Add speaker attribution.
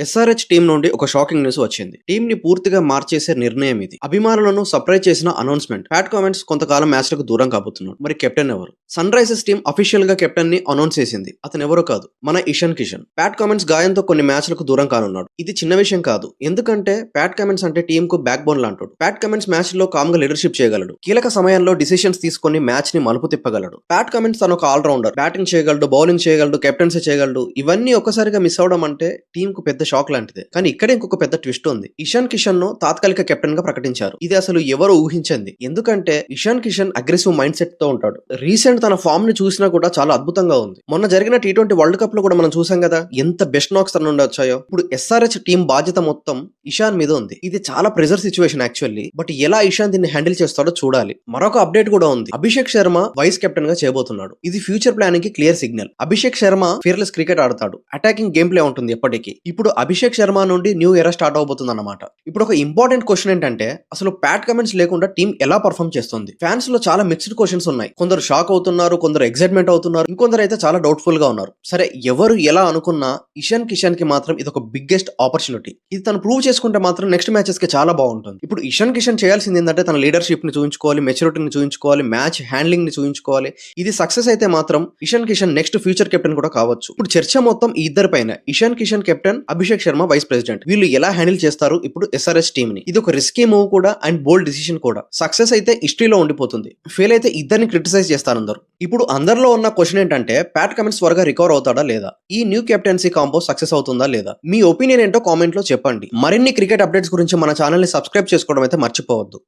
Speaker 1: SRH team నుండి ఒక shocking news వచ్చింది. టీం ని పూర్తిగా మార్చేసే నిర్ణయం ఇది. అభిమానులను సర్ప్రైజ్ చేసిన అనౌన్స్మెంట్. ప్యాట్ కామెంట్స్ కొంతకాలం మ్యాచ్ లకు దూరం కాబోతున్నాడు. మరి కెప్టెన్ ఎవరు? సన్ రైజర్స్ టీం అఫీషియల్ గా కెప్టెన్ ని అనౌన్స్ చేసింది. అతను ఎవరో కాదు, మన ఇషాన్ కిషన్. ప్యాట్ కామెంట్స్ గాయంతో కొన్ని మ్యాచ్లకు దూరం కానున్నాడు. ఇది చిన్న విషయం కాదు, ఎందుకంటే ప్యాట్ కామెంట్స్ అంటే టీం కు బ్యాక్ బోన్ లాంటాడు. ప్యాట్ కామెంట్స్ మ్యాచ్ లో కామ్ గా లీడర్షిప్ చేయగలడు. కీలక సమయంలో డిసిషన్స్ తీసుకొని మ్యాచ్ ని మలుపు తిప్పగలడు. ప్యాట్ కామెంట్స్ తన ఒక ఆల్రౌండర్. బ్యాటింగ్ చేయగలడు, బౌలింగ్ చేయగలడు, కెప్టెన్సీ చేయగలడు. ఇవన్నీ ఒక్కసారిగా మిస్ అవడం అంటే టీం కు పెద్ద షాక్ లాంటిదే. కానీ ఇక్కడ ఇంకొక పెద్ద ట్విస్ట్ ఉంది. ఇషాన్ కిషన్ ను తాత్కాలిక కెప్టెన్ గా ప్రకటించారు. ఇది అసలు ఎవరు ఊహించింది. ఎందుకంటే Ishan Kishan aggressive mind set తో ఉంటాడు. రీసెంట్ తన ఫామ్ ని చూసినా కూడా చాలా అద్భుతంగా ఉంది. మొన్న జరిగిన T20 వరల్డ్ కప్ లో కూడా మనం చూసాం కదా, ఎంత బెస్ట్ నాక్స్ తన నుండి వచ్చాయో. ఇప్పుడు ఎస్ఆర్హెచ్ టీం బాధ్యత మొత్తం ఇషాన్ మీద ఉంది. ఇది చాలా ప్రెజర్ సిచ్యువేషన్ యాక్చువల్లీ. బట్ ఎలా ఇషాన్ దీన్ని హ్యాండిల్ చేస్తాడో చూడాలి. మరొక అప్డేట్ కూడా ఉంది. అభిషేక్ శర్మ వైస్ కెప్టెన్ గా చేయబోతున్నాడు. ఇది ఫ్యూచర్ ప్లానింగ్ కి clear signal. Abhishek Sharma fearless cricket ఆడతాడు. అటాకింగ్ గేమ్ ప్లే ఉంటుంది ఎప్పటికీ. ఇప్పుడు అభిషేక్ శర్మ నుండి న్యూ ఎరా స్టార్ట్ అవబోతుంది అన్నమాట. ఇప్పుడు ఒక ఇంపార్టెంట్ క్వశ్చన్ ఏంటంటే, అసలు ప్యాట్ కమెంట్స్ లేకుండా టీం ఎలా పర్ఫార్మ్ చేస్తుంది? ఫ్యాన్స్ లో చాలా మిక్స్డ్ క్వశ్చన్స్ ఉన్నాయి. కొందరు షాక్ అవుతున్నారు, కొందరు ఎక్సైట్మెంట్ అవుతున్నారు, ఇంకొందరు అయితే చాలా డౌట్ఫుల్ గా ఉన్నారు. సరే, ఎవరు ఎలా అనుకున్నా ఇషాన్ కిషన్ కి మాత్రం ఇది ఒక బిగ్గెస్ట్ ఆపర్చునిటీ. ఇది తను ప్రూవ్ చేసుకుంటే మాత్రం నెక్స్ట్ మ్యాచెస్ కి చాలా బాగుంటుంది. ఇప్పుడు ఇషాన్ కిషన్ చేయాల్సింది ఏంటంటే తన లీడర్షిప్ ని చూపించుకోవాలి, మెచ్యూరిటీని చూపించుకోవాలి, మ్యాచ్ హ్యాండ్లింగ్ ని చూపించుకోవాలి. ఇది సక్సెస్ అయితే మాత్రం Ishan Kishan next future captain కూడా కావచ్చు. ఇప్పుడు చర్చ మొత్తం ఈ ఇద్దరు పైన. Ishan Kishan captain, Abhishek Sharma vice president. వీళ్ళు ఎలా హ్యాండిల్ చేస్తారు ఇప్పుడు ఎస్ఆర్హెచ్ టీమ్ ని? ఇది ఒక రిస్కీ మూవ్ కూడా అండ్ బోల్డ్ డిసిషన్ కూడా. సక్సెస్ అయితే హిస్టరీలో ఉండిపోతుంది, ఫెయిల్ అయితే ఇద్దరిని క్రిటిసైజ్ చేస్తారు అందరూ. ఇప్పుడు అందరిలో ఉన్న క్వశ్చన్ ఏంటంటే, ప్యాట్ కమెంట్స్ త్వరగా రికవర్ అవుతాడా లేదా? ఈ న్యూ కెప్టెన్సీ కాంబో సక్సెస్ అవుతుందా లేదా? మీ ఒపీనియన్ ఏంటో కామెంట్ లో చెప్పండి. మరిన్ని క్రికెట్ అప్డేట్స్ గురించి మన ఛానల్ ని సబ్స్క్రైబ్ చేసుకోవడం అయితే మర్చిపోవద్దు.